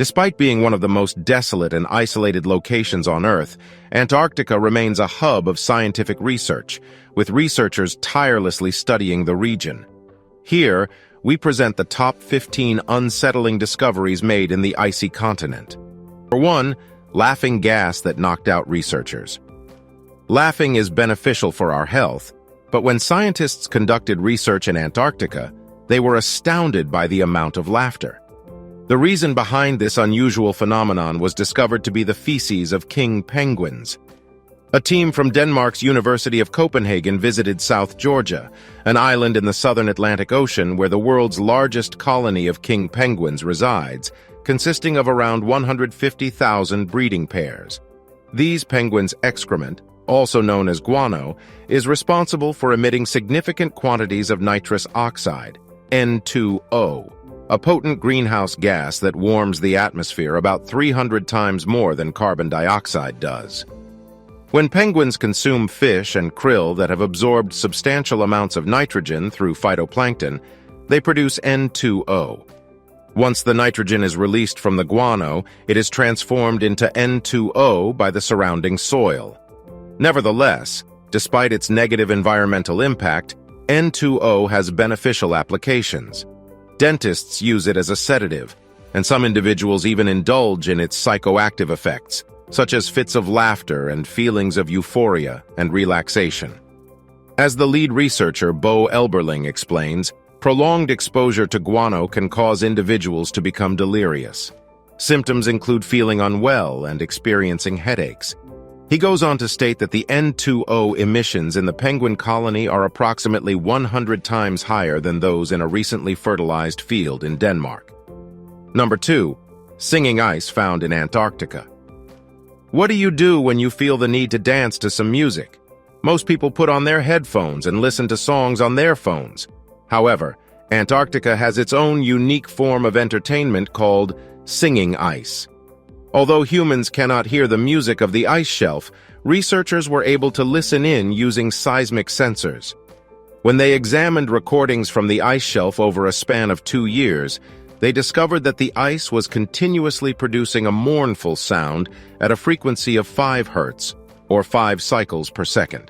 Despite being one of the most desolate and isolated locations on Earth, Antarctica remains a hub of scientific research, with researchers tirelessly studying the region. Here, we present the top 15 unsettling discoveries made in the icy continent. For one, laughing gas that knocked out researchers. Laughing is beneficial for our health, but when scientists conducted research in Antarctica, they were astounded by the amount of laughter. The reason behind this unusual phenomenon was discovered to be the feces of king penguins. A team from Denmark's University of Copenhagen visited South Georgia, an island in the southern Atlantic Ocean where the world's largest colony of king penguins resides, consisting of around 150,000 breeding pairs. These penguins' excrement, also known as guano, is responsible for emitting significant quantities of nitrous oxide, N2O, a potent greenhouse gas that warms the atmosphere about 300 times more than carbon dioxide does. When penguins consume fish and krill that have absorbed substantial amounts of nitrogen through phytoplankton, they produce N2O. Once the nitrogen is released from the guano, it is transformed into N2O by the surrounding soil. Nevertheless, despite its negative environmental impact, N2O has beneficial applications. Dentists use it as a sedative, and some individuals even indulge in its psychoactive effects, such as fits of laughter and feelings of euphoria and relaxation. As the lead researcher, Bo Elberling, explains, prolonged exposure to guano can cause individuals to become delirious. Symptoms include feeling unwell and experiencing headaches. He goes on to state that the N2O emissions in the penguin colony are approximately 100 times higher than those in a recently fertilized field in Denmark. Number 2. Singing ice found in Antarctica. What do you do when you feel the need to dance to some music? Most people put on their headphones and listen to songs on their phones. However, Antarctica has its own unique form of entertainment called singing ice. Although humans cannot hear the music of the ice shelf, researchers were able to listen in using seismic sensors. When they examined recordings from the ice shelf over a span of 2 years, they discovered that the ice was continuously producing a mournful sound at a frequency of 5 Hz, or 5 cycles per second.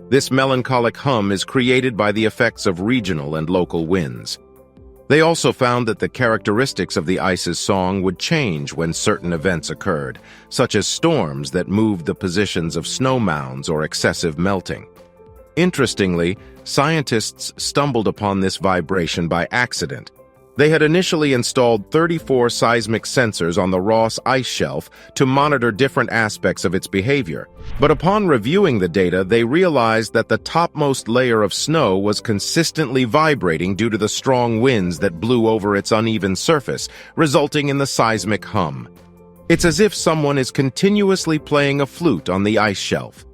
This melancholic hum is created by the effects of regional and local winds. They also found that the characteristics of the ice's song would change when certain events occurred, such as storms that moved the positions of snow mounds or excessive melting. Interestingly, scientists stumbled upon this vibration by accident. They had initially installed 34 seismic sensors on the Ross ice shelf to monitor different aspects of its behavior. But upon reviewing the data, they realized that the topmost layer of snow was consistently vibrating due to the strong winds that blew over its uneven surface, resulting in the seismic hum. It's as if someone is continuously playing a flute on the ice shelf.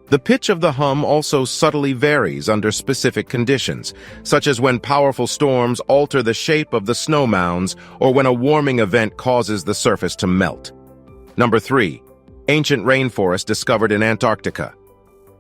The pitch of the hum also subtly varies under specific conditions, such as when powerful storms alter the shape of the snow mounds or when a warming event causes the surface to melt. Number 3. Ancient rainforest discovered in Antarctica.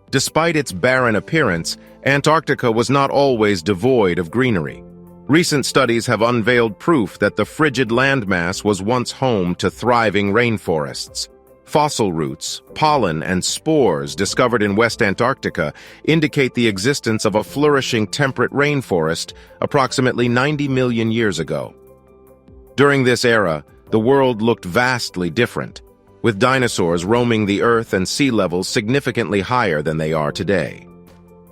Despite its barren appearance, Antarctica was not always devoid of greenery. Recent studies have unveiled proof that the frigid landmass was once home to thriving rainforests. Fossil roots, pollen, and spores discovered in West Antarctica indicate the existence of a flourishing temperate rainforest approximately 90 million years ago. During this era, the world looked vastly different, with dinosaurs roaming the earth and sea levels significantly higher than they are today.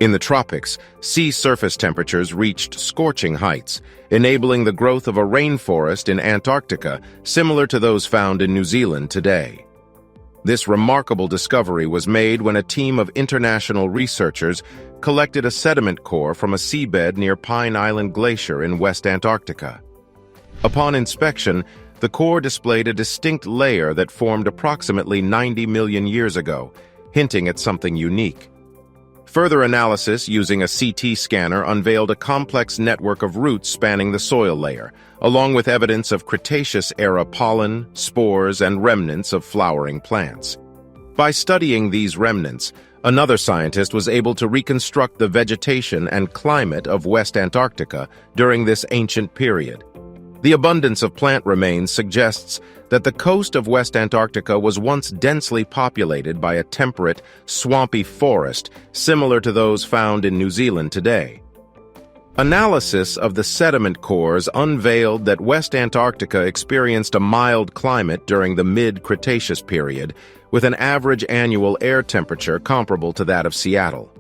In the tropics, sea surface temperatures reached scorching heights, enabling the growth of a rainforest in Antarctica similar to those found in New Zealand today. This remarkable discovery was made when a team of international researchers collected a sediment core from a seabed near Pine Island Glacier in West Antarctica. Upon inspection, the core displayed a distinct layer that formed approximately 90 million years ago, hinting at something unique. Further analysis using a CT scanner unveiled a complex network of roots spanning the soil layer, along with evidence of Cretaceous-era pollen, spores, and remnants of flowering plants. By studying these remnants, another scientist was able to reconstruct the vegetation and climate of West Antarctica during this ancient period. The abundance of plant remains suggests that the coast of West Antarctica was once densely populated by a temperate, swampy forest similar to those found in New Zealand today. Analysis of the sediment cores unveiled that West Antarctica experienced a mild climate during the mid-Cretaceous period, with an average annual air temperature comparable to that of Seattle.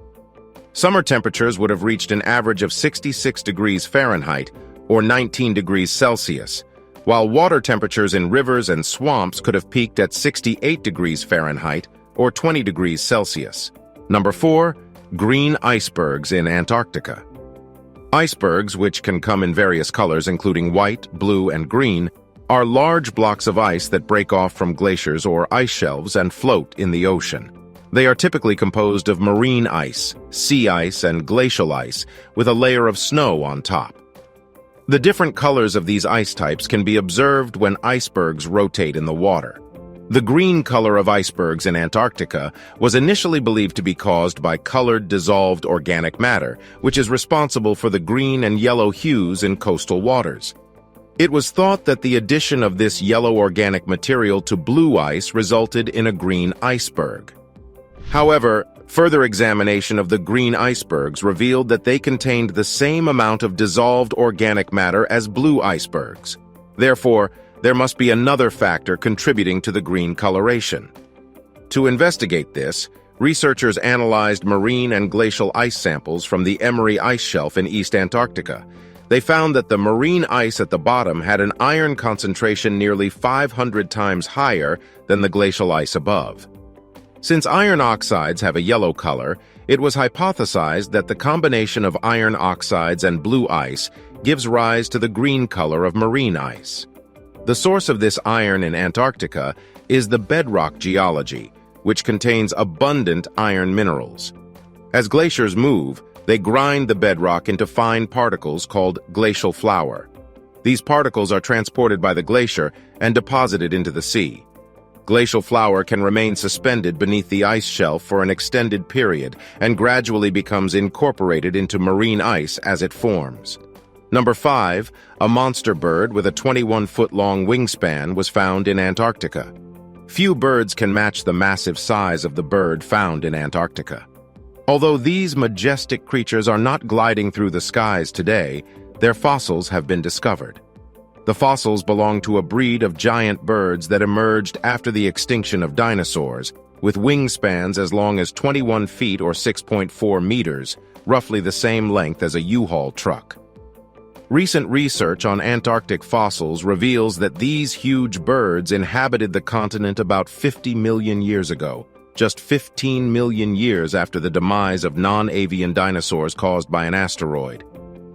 Summer temperatures would have reached an average of 66 degrees Fahrenheit, or 19 degrees Celsius, while water temperatures in rivers and swamps could have peaked at 68 degrees Fahrenheit, or 20 degrees Celsius. Number 4. Green icebergs in Antarctica. Icebergs, which can come in various colors including white, blue, and green, are large blocks of ice that break off from glaciers or ice shelves and float in the ocean. They are typically composed of marine ice, sea ice, and glacial ice, with a layer of snow on top. The different colors of these ice types can be observed when icebergs rotate in the water. The green color of icebergs in Antarctica was initially believed to be caused by colored dissolved organic matter, which is responsible for the green and yellow hues in coastal waters. It was thought that the addition of this yellow organic material to blue ice resulted in a green iceberg. However, further examination of the green icebergs revealed that they contained the same amount of dissolved organic matter as blue icebergs. Therefore, there must be another factor contributing to the green coloration. To investigate this, researchers analyzed marine and glacial ice samples from the Emery Ice Shelf in East Antarctica. They found that the marine ice at the bottom had an iron concentration nearly 500 times higher than the glacial ice above. Since iron oxides have a yellow color, it was hypothesized that the combination of iron oxides and blue ice gives rise to the green color of marine ice. The source of this iron in Antarctica is the bedrock geology, which contains abundant iron minerals. As glaciers move, they grind the bedrock into fine particles called glacial flour. These particles are transported by the glacier and deposited into the sea. Glacial flour can remain suspended beneath the ice shelf for an extended period and gradually becomes incorporated into marine ice as it forms. Number 5, a monster bird with a 21-foot-long wingspan was found in Antarctica. Few birds can match the massive size of the bird found in Antarctica. Although these majestic creatures are not gliding through the skies today, their fossils have been discovered. The fossils belong to a breed of giant birds that emerged after the extinction of dinosaurs, with wingspans as long as 21 feet or 6.4 meters, roughly the same length as a U-Haul truck. Recent research on Antarctic fossils reveals that these huge birds inhabited the continent about 50 million years ago, just 15 million years after the demise of non-avian dinosaurs caused by an asteroid.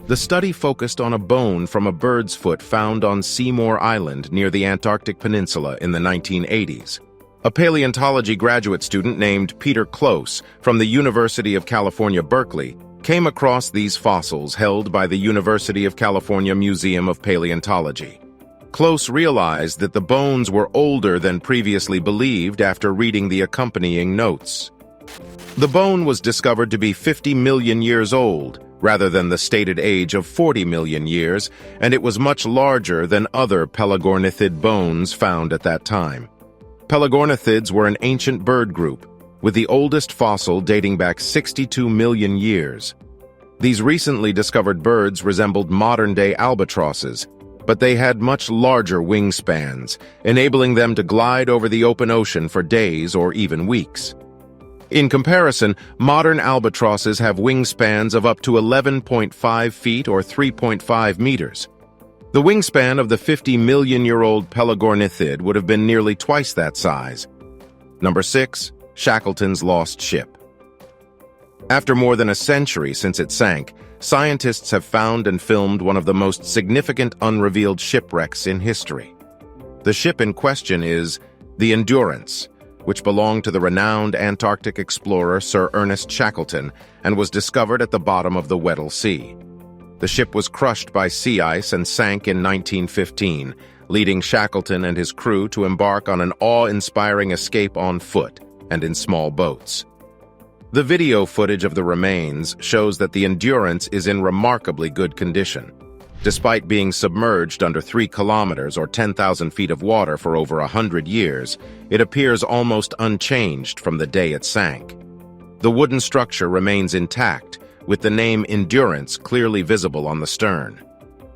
The study focused on a bone from a bird's foot found on Seymour Island near the Antarctic Peninsula in the 1980s. A paleontology graduate student named Peter Close from the University of California, Berkeley, came across these fossils held by the University of California Museum of Paleontology. Close realized that the bones were older than previously believed after reading the accompanying notes. The bone was discovered to be 50 million years old, rather than the stated age of 40 million years, and it was much larger than other pelagornithid bones found at that time. Pelagornithids were an ancient bird group, with the oldest fossil dating back 62 million years. These recently discovered birds resembled modern-day albatrosses, but they had much larger wingspans, enabling them to glide over the open ocean for days or even weeks. In comparison, modern albatrosses have wingspans of up to 11.5 feet or 3.5 meters. The wingspan of the 50-million-year-old pelagornithid would have been nearly twice that size. Number 6. Shackleton's lost ship. After more than a century since it sank, scientists have found and filmed one of the most significant unrevealed shipwrecks in history. The ship in question is the Endurance, which belonged to the renowned Antarctic explorer Sir Ernest Shackleton and was discovered at the bottom of the Weddell Sea. The ship was crushed by sea ice and sank in 1915, leading Shackleton and his crew to embark on an awe-inspiring escape on foot and in small boats. The video footage of the remains shows that the Endurance is in remarkably good condition. Despite being submerged under 3 kilometers or 10,000 feet of water for over 100 years, it appears almost unchanged from the day it sank. The wooden structure remains intact, with the name Endurance clearly visible on the stern.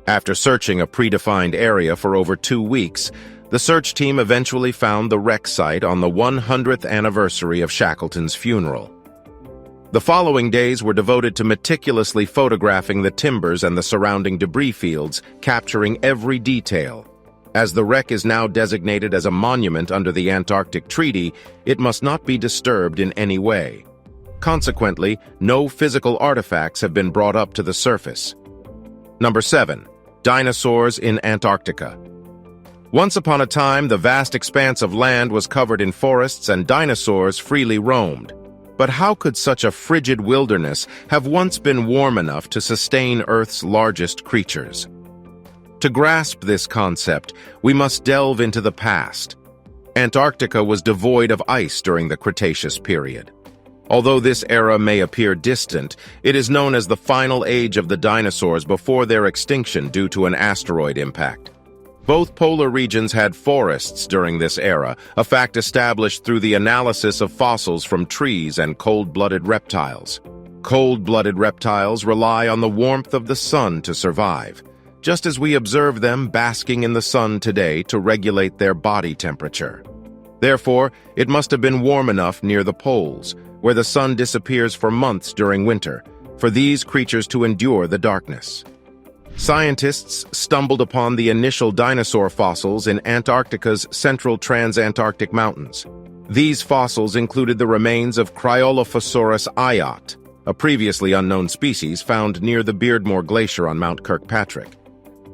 After searching a predefined area for over 2 weeks, the search team eventually found the wreck site on the 100th anniversary of Shackleton's funeral. The following days were devoted to meticulously photographing the timbers and the surrounding debris fields, capturing every detail. As the wreck is now designated as a monument under the Antarctic Treaty, it must not be disturbed in any way. Consequently, no physical artifacts have been brought up to the surface. Number 7. Dinosaurs in Antarctica. Once upon a time, the vast expanse of land was covered in forests and dinosaurs freely roamed. But how could such a frigid wilderness have once been warm enough to sustain Earth's largest creatures? To grasp this concept, we must delve into the past. Antarctica was devoid of ice during the Cretaceous period. Although this era may appear distant, it is known as the final age of the dinosaurs before their extinction due to an asteroid impact. Both polar regions had forests during this era, a fact established through the analysis of fossils from trees and cold-blooded reptiles. Cold-blooded reptiles rely on the warmth of the sun to survive, just as we observe them basking in the sun today to regulate their body temperature. Therefore, it must have been warm enough near the poles, where the sun disappears for months during winter, for these creatures to endure the darkness. Scientists stumbled upon the initial dinosaur fossils in Antarctica's central transantarctic mountains. These fossils included the remains of Cryolophosaurus ayat, a previously unknown species found near the Beardmore Glacier on Mount Kirkpatrick.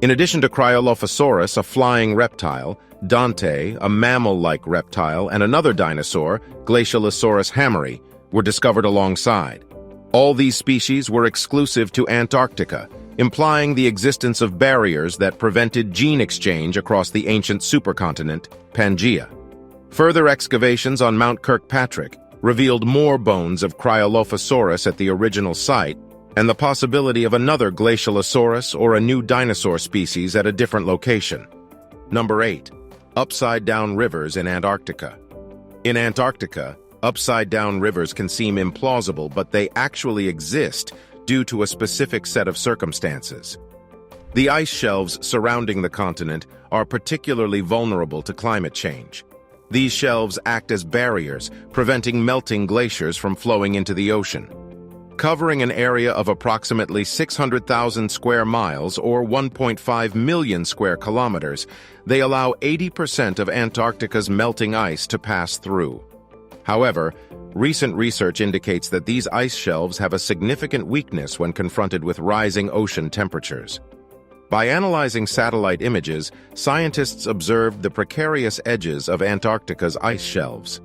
In addition to Cryolophosaurus, a flying reptile, Dante, a mammal-like reptile, and another dinosaur, Glacialosaurus hammeri, were discovered alongside. All these species were exclusive to Antarctica, implying the existence of barriers that prevented gene exchange across the ancient supercontinent, Pangaea. Further excavations on Mount Kirkpatrick revealed more bones of Cryolophosaurus at the original site and the possibility of another Glacialosaurus or a new dinosaur species at a different location. Number 8. Upside-down rivers in Antarctica. In Antarctica, upside-down rivers can seem implausible, but they actually exist due to a specific set of circumstances. The ice shelves surrounding the continent are particularly vulnerable to climate change. These shelves act as barriers, preventing melting glaciers from flowing into the ocean. Covering an area of approximately 600,000 square miles or 1.5 million square kilometers, they allow 80% of Antarctica's melting ice to pass through. However, recent research indicates that these ice shelves have a significant weakness when confronted with rising ocean temperatures. By analyzing satellite images, scientists observed the precarious edges of Antarctica's ice shelves.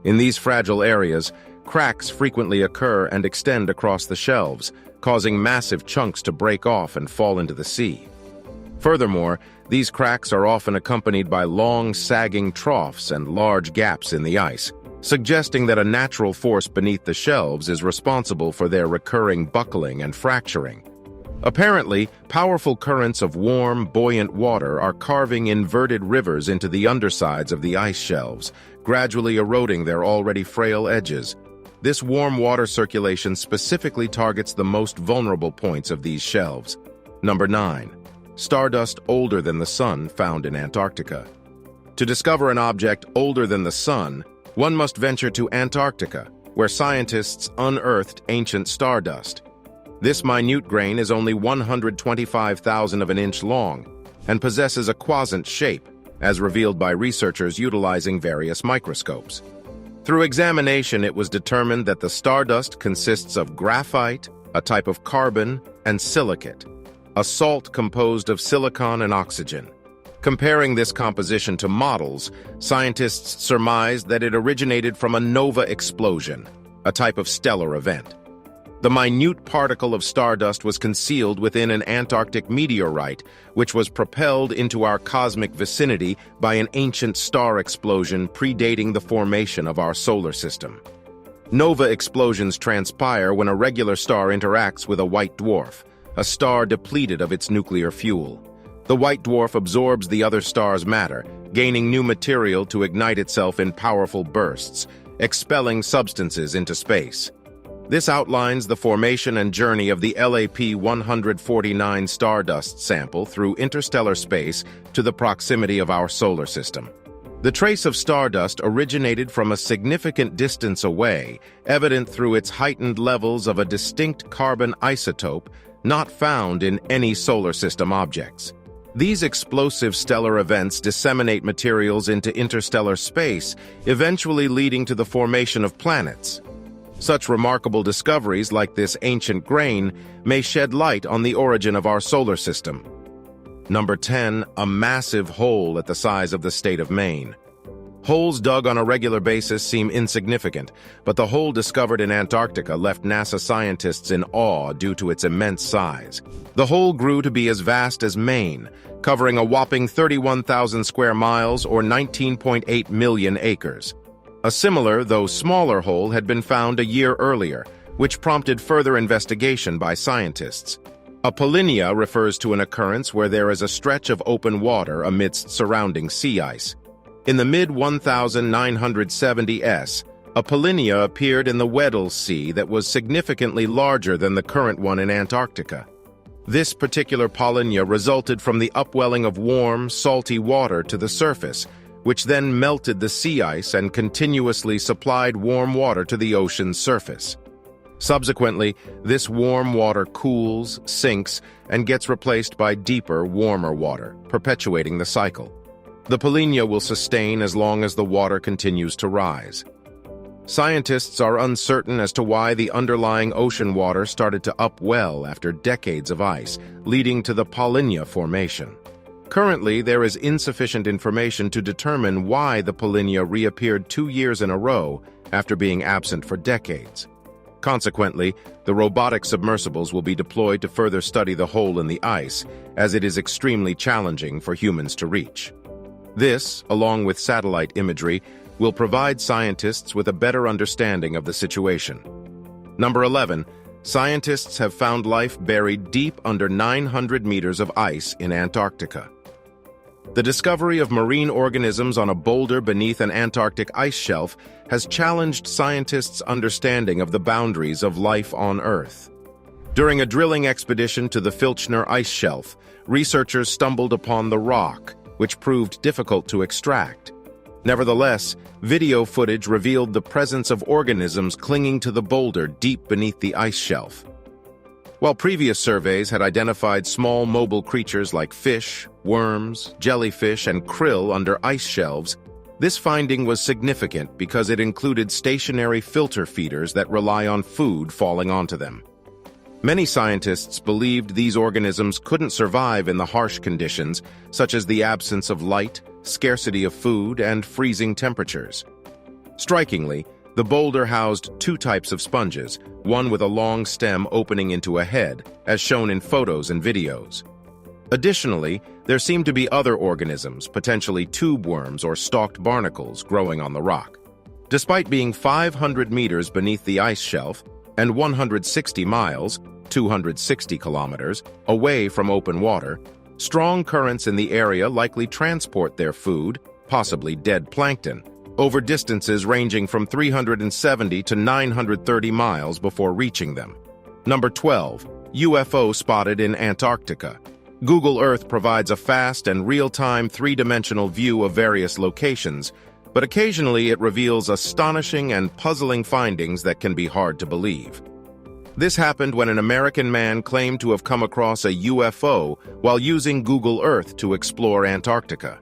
In these fragile areas, cracks frequently occur and extend across the shelves, causing massive chunks to break off and fall into the sea. Furthermore, these cracks are often accompanied by long, sagging troughs and large gaps in the ice, suggesting that a natural force beneath the shelves is responsible for their recurring buckling and fracturing. Apparently, powerful currents of warm, buoyant water are carving inverted rivers into the undersides of the ice shelves, gradually eroding their already frail edges. This warm water circulation specifically targets the most vulnerable points of these shelves. Number 9. Stardust older than the Sun found in Antarctica. To discover an object older than the Sun, one must venture to Antarctica, where scientists unearthed ancient stardust. This minute grain is only 125,000 of an inch long and possesses a quadrant shape, as revealed by researchers utilizing various microscopes. Through examination, it was determined that the stardust consists of graphite, a type of carbon, and silicate, a salt composed of silicon and oxygen. Comparing this composition to models, scientists surmised that it originated from a nova explosion, a type of stellar event. The minute particle of stardust was concealed within an Antarctic meteorite, which was propelled into our cosmic vicinity by an ancient star explosion predating the formation of our solar system. Nova explosions transpire when a regular star interacts with a white dwarf, a star depleted of its nuclear fuel. The white dwarf absorbs the other star's matter, gaining new material to ignite itself in powerful bursts, expelling substances into space. This outlines the formation and journey of the LAP-149 Stardust sample through interstellar space to the proximity of our solar system. The trace of stardust originated from a significant distance away, evident through its heightened levels of a distinct carbon isotope not found in any solar system objects. These explosive stellar events disseminate materials into interstellar space, eventually leading to the formation of planets. Such remarkable discoveries like this ancient grain may shed light on the origin of our solar system. Number 10. A massive hole at the size of the state of Maine. Holes dug on a regular basis seem insignificant, but the hole discovered in Antarctica left NASA scientists in awe due to its immense size. The hole grew to be as vast as Maine, covering a whopping 31,000 square miles or 19.8 million acres. A similar, though smaller hole had been found a year earlier, which prompted further investigation by scientists. A polynia refers to an occurrence where there is a stretch of open water amidst surrounding sea ice. In the mid-1970s, a polynia appeared in the Weddell Sea that was significantly larger than the current one in Antarctica. This particular polynia resulted from the upwelling of warm, salty water to the surface, which then melted the sea ice and continuously supplied warm water to the ocean's surface. Subsequently, this warm water cools, sinks, and gets replaced by deeper, warmer water, perpetuating the cycle. The polynia will sustain as long as the water continues to rise. Scientists are uncertain as to why the underlying ocean water started to upwell after decades of ice, leading to the polynia formation. Currently, there is insufficient information to determine why the polynia reappeared 2 years in a row after being absent for decades. Consequently, the robotic submersibles will be deployed to further study the hole in the ice, as it is extremely challenging for humans to reach. This, along with satellite imagery, will provide scientists with a better understanding of the situation. Number 11. Scientists have found life buried deep under 900 meters of ice in Antarctica. The discovery of marine organisms on a boulder beneath an Antarctic ice shelf has challenged scientists' understanding of the boundaries of life on Earth. During a drilling expedition to the Filchner ice shelf, researchers stumbled upon the rock, which proved difficult to extract. Nevertheless, video footage revealed the presence of organisms clinging to the boulder deep beneath the ice shelf. While previous surveys had identified small mobile creatures like fish, worms, jellyfish, and krill under ice shelves, this finding was significant because it included stationary filter feeders that rely on food falling onto them. Many scientists believed these organisms couldn't survive in the harsh conditions, such as the absence of light, scarcity of food, and freezing temperatures. Strikingly, the boulder housed 2 types of sponges, one with a long stem opening into a head, as shown in photos and videos. Additionally, there seemed to be other organisms, potentially tube worms or stalked barnacles, growing on the rock. Despite being 500 meters beneath the ice shelf and 160 miles, 260 kilometers, away from open water, strong currents in the area likely transport their food, possibly dead plankton, over distances ranging from 370 to 930 miles before reaching them. Number 12. UFO spotted in Antarctica. Google Earth provides a fast and real-time 3-dimensional view of various locations, but occasionally it reveals astonishing and puzzling findings that can be hard to believe. This happened when an American man claimed to have come across a UFO while using Google Earth to explore Antarctica.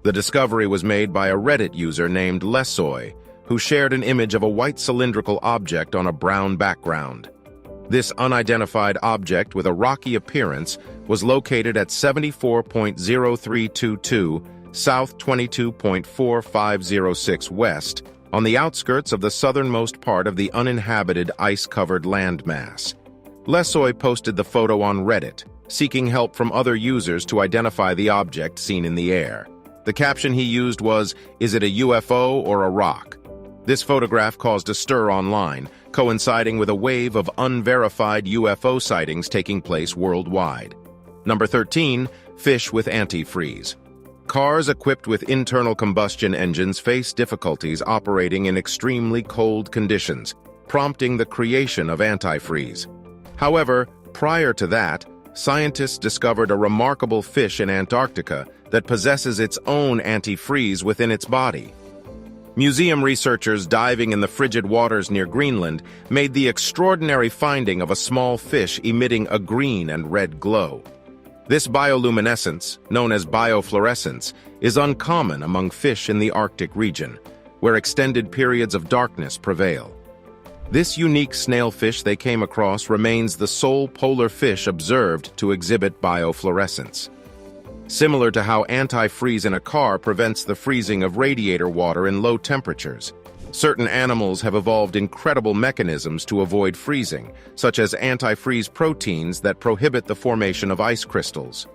The discovery was made by a Reddit user named Lesoy, who shared an image of a white cylindrical object on a brown background. This unidentified object with a rocky appearance was located at 74.0322 South 22.4506 West, on the outskirts of the southernmost part of the uninhabited ice-covered landmass. Lesoy posted the photo on Reddit, seeking help from other users to identify the object seen in the air. The caption he used was, "Is it a UFO or a rock?" This photograph caused a stir online, coinciding with a wave of unverified UFO sightings taking place worldwide. Number 13, fish with antifreeze. Cars equipped with internal combustion engines face difficulties operating in extremely cold conditions, prompting the creation of antifreeze. However, prior to that, scientists discovered a remarkable fish in Antarctica that possesses its own antifreeze within its body. Museum researchers diving in the frigid waters near Greenland made the extraordinary finding of a small fish emitting a green and red glow. This bioluminescence, known as biofluorescence, is uncommon among fish in the Arctic region, where extended periods of darkness prevail. This unique snailfish they came across remains the sole polar fish observed to exhibit biofluorescence. Similar to how antifreeze in a car prevents the freezing of radiator water in low temperatures, certain animals have evolved incredible mechanisms to avoid freezing, such as antifreeze proteins that prohibit the formation of ice crystals.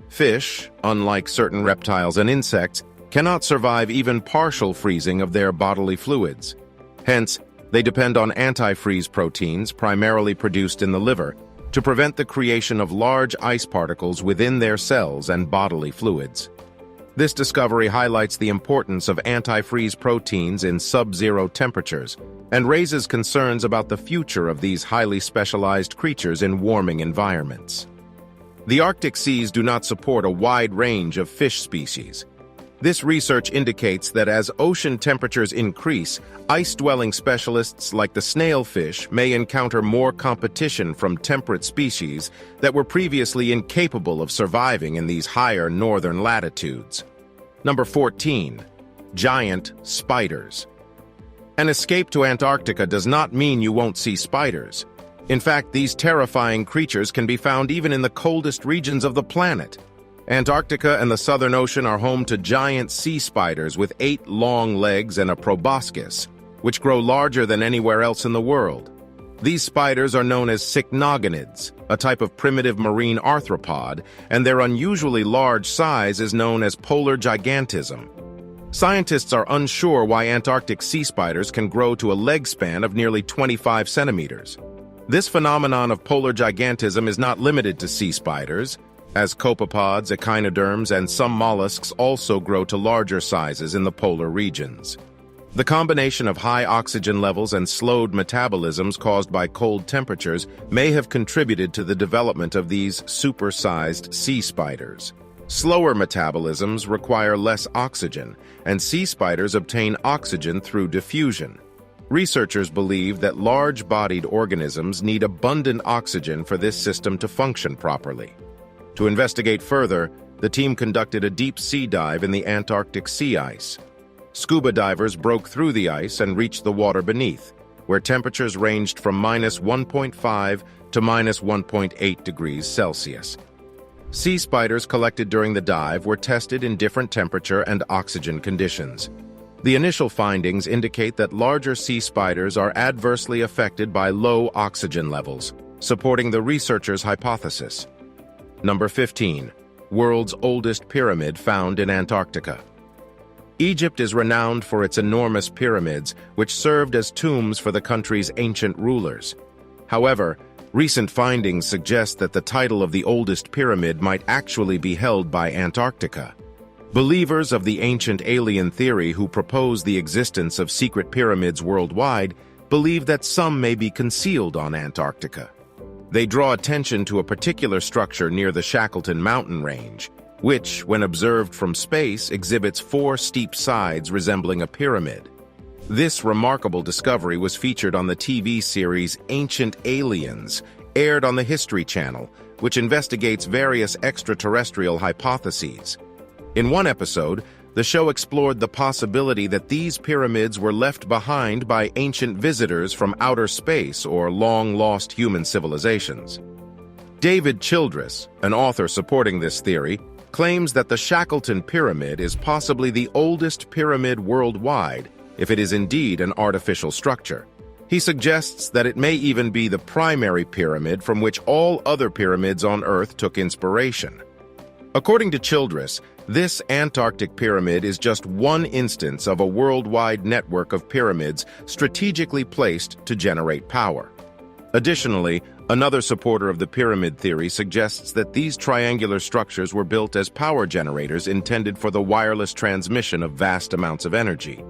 Fish, unlike certain reptiles and insects, cannot survive even partial freezing of their bodily fluids. Hence, they depend on antifreeze proteins, primarily produced in the liver, to prevent the creation of large ice particles within their cells and bodily fluids. This discovery highlights the importance of antifreeze proteins in sub-zero temperatures and raises concerns about the future of these highly specialized creatures in warming environments. The Arctic seas do not support a wide range of fish species. This research indicates that as ocean temperatures increase, ice-dwelling specialists like the snailfish may encounter more competition from temperate species that were previously incapable of surviving in these higher northern latitudes. Number 14. Giant spiders. An escape to Antarctica does not mean you won't see spiders. In fact, these terrifying creatures can be found even in the coldest regions of the planet. Antarctica and the Southern Ocean are home to giant sea spiders with 8 long legs and a proboscis, which grow larger than anywhere else in the world. These spiders are known as cycnogonids, a type of primitive marine arthropod, and their unusually large size is known as polar gigantism. Scientists are unsure why Antarctic sea spiders can grow to a leg span of nearly 25 centimeters. This phenomenon of polar gigantism is not limited to sea spiders, as copepods, echinoderms, and some mollusks also grow to larger sizes in the polar regions. The combination of high oxygen levels and slowed metabolisms caused by cold temperatures may have contributed to the development of these super-sized sea spiders. Slower metabolisms require less oxygen, and sea spiders obtain oxygen through diffusion. Researchers believe that large-bodied organisms need abundant oxygen for this system to function properly. To investigate further, the team conducted a deep sea dive in the Antarctic sea ice. Scuba divers broke through the ice and reached the water beneath, where temperatures ranged from -1.5 to -1.8 degrees Celsius. Sea spiders collected during the dive were tested in different temperature and oxygen conditions. The initial findings indicate that larger sea spiders are adversely affected by low oxygen levels, supporting the researchers' hypothesis. Number 15. World's oldest pyramid found in Antarctica. Egypt is renowned for its enormous pyramids, which served as tombs for the country's ancient rulers. However, recent findings suggest that the title of the oldest pyramid might actually be held by Antarctica. Believers of the ancient alien theory who propose the existence of secret pyramids worldwide believe that some may be concealed on Antarctica. They draw attention to a particular structure near the Shackleton mountain range, which, when observed from space, exhibits 4 steep sides resembling a pyramid. This remarkable discovery was featured on the TV series Ancient Aliens, aired on the History Channel, which investigates various extraterrestrial hypotheses. In one episode, the show explored the possibility that these pyramids were left behind by ancient visitors from outer space or long-lost human civilizations. David Childress, an author supporting this theory, claims that the Shackleton Pyramid is possibly the oldest pyramid worldwide, if it is indeed an artificial structure. He suggests that it may even be the primary pyramid from which all other pyramids on Earth took inspiration. According to Childress, This Antarctic pyramid is just one instance of a worldwide network of pyramids strategically placed to generate power. Additionally, another supporter of the pyramid theory suggests that these triangular structures were built as power generators intended for the wireless transmission of vast amounts of energy.